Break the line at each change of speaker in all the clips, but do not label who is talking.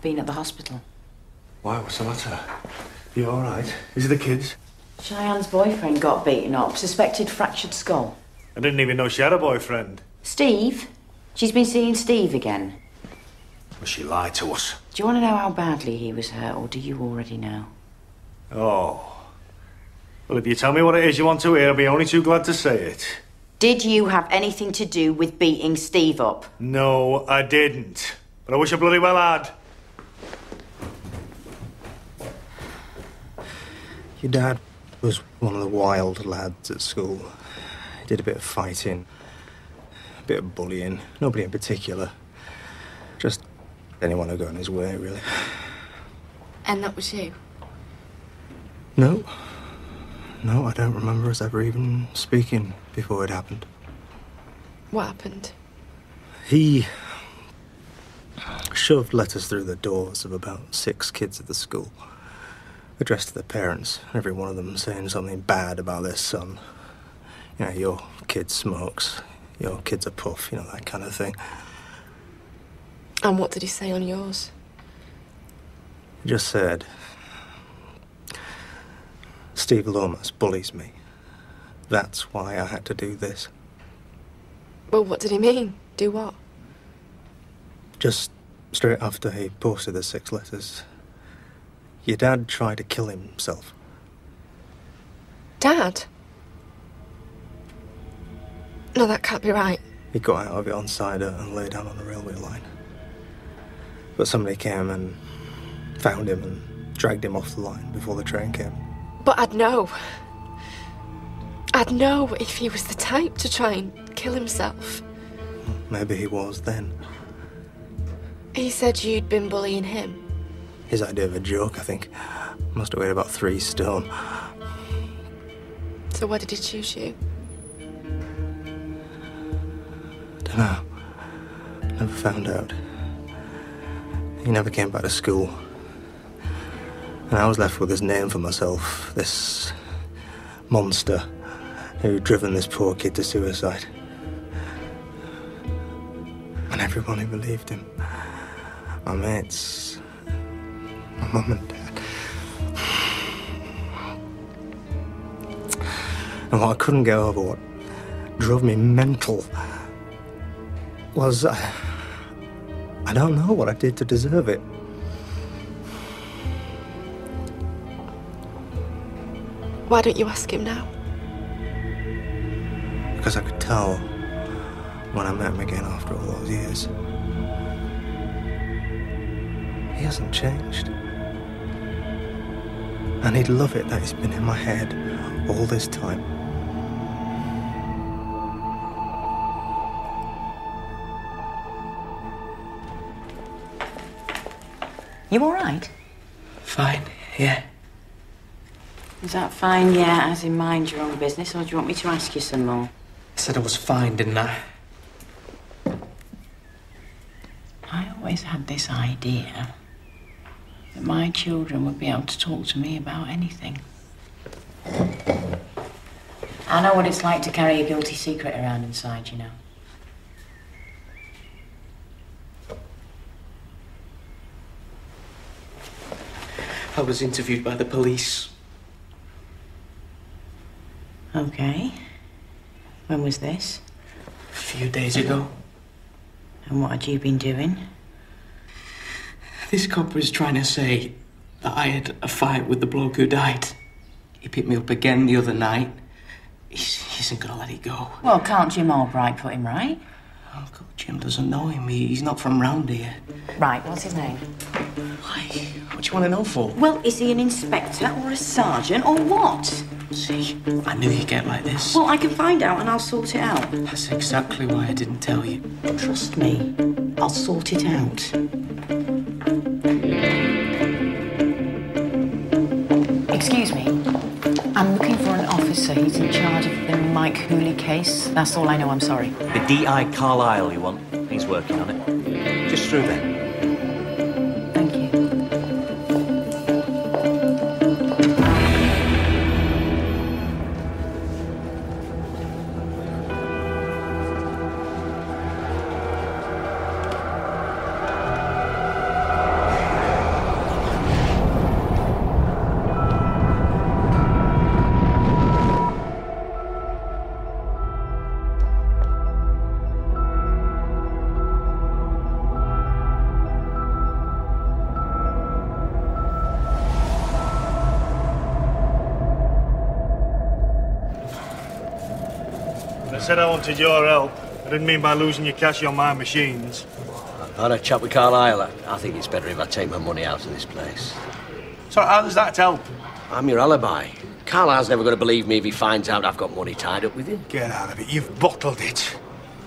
been at the hospital.
Why? What's the matter? You all right? Is it the kids?
Cheyenne's boyfriend got beaten up. Suspected fractured skull.
I didn't even know she had a boyfriend.
Steve? She's been seeing Steve again.
Well, she lied to us.
Do you want to know how badly he was hurt, or do you already know?
Oh. Well, if you tell me what it is you want to hear, I'll be only too glad to say it.
Did you have anything to do with beating Steve up?
No, I didn't. But I wish I bloody well had.
Your dad was one of the wild lads at school. He did a bit of fighting, a bit of bullying. Nobody in particular. Just anyone who got in his way, really.
And that was you?
No. No, I don't remember us ever even speaking before it happened.
What happened?
He shoved letters through the doors of about 6 kids at the school, addressed to their parents, every one of them saying something bad about their son. You know, your kid smokes, your kid's a puff, you know, that kind of thing.
And what did he say on yours?
He just said, Steve Lomas bullies me. That's why I had to do this.
Well, what did he mean? Do what?
Just straight after he posted the 6 letters, your dad tried to kill himself.
Dad? No, that can't be right.
He got out of it on cider and lay down on the railway line. But somebody came and found him and dragged him off the line before the train came.
But I'd know. I'd know if he was the type to try and kill himself.
Maybe he was then.
He said you'd been bullying him.
His idea of a joke, I think. Must have weighed about 3 stone.
So why did he choose you?
Dunno. Never found out. He never came back to school. And I was left with his name for myself. This monster who'd driven this poor kid to suicide. And everyone who believed him. My mates. My mum and dad. And what I couldn't get over, what drove me mental, was I don't know what I did to deserve it.
Why don't you ask him now?
Because I could tell when I met him again after all those years. He hasn't changed. And he'd love it that he's been in my head all this time.
You all right?
Fine, yeah.
Is that fine, yeah, as in mind your own business, or do you want me to ask you some more?
I said I was fine, didn't I?
I always had this idea that my children would be able to talk to me about anything. I know what it's like to carry a guilty secret around inside, you know.
I was interviewed by the police.
Okay. When was this?
A few days ago.
And what had you been doing?
This cop was trying to say that I had a fight with the bloke who died. He picked me up again the other night. He isn't gonna let it go.
Well, can't Jim Albright put him right?
Uncle Jim doesn't know him. He's not from round here.
Right, what's his name?
Why? What do you want to know for?
Well, is he an inspector or a sergeant or what?
See, I knew you'd get like this.
Well, I can find out and I'll sort it out.
That's exactly why I didn't tell you.
Trust me, I'll sort it out. Excuse me. I'm looking for an officer. He's in charge of the Mike Hooley case. That's all I know, I'm sorry.
The DI Carlisle you want? He's working on it. Just through there.
Thank you.
said I wanted your help. I didn't mean by losing your cash on my machines.
I've had a chat with Carlisle. I think it's better if I take my money out of this place.
So how does that help?
I'm your alibi. Carlisle's never going to believe me if he finds out I've got money tied up with him.
Get out of it. You've bottled it.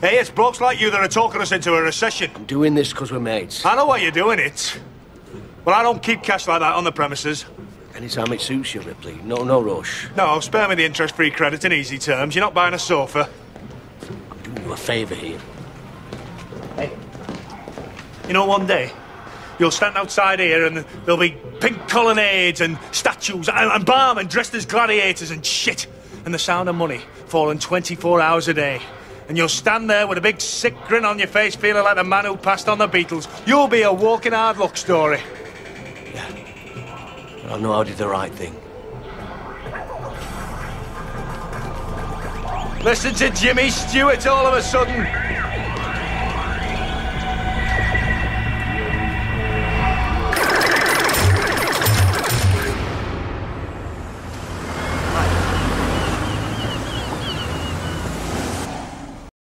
Hey, it's blokes like you that are talking us into a recession.
I'm doing this because we're mates.
I know why you're doing it. Well, I don't keep cash like that on the premises.
Anytime it suits you, Ripley. No rush.
No, spare me the interest-free credit in easy terms. You're not buying a sofa.
I'm doing you a favour here.
Hey. You know, one day, you'll stand outside here and there'll be pink colonnades and statues and barmen dressed as gladiators and shit. And the sound of money falling 24 hours a day. And you'll stand there with a big sick grin on your face feeling like the man who passed on the Beatles. You'll be a walking hard luck story.
Yeah. But I know I did the right thing.
Listen to Jimmy Stewart all of a sudden.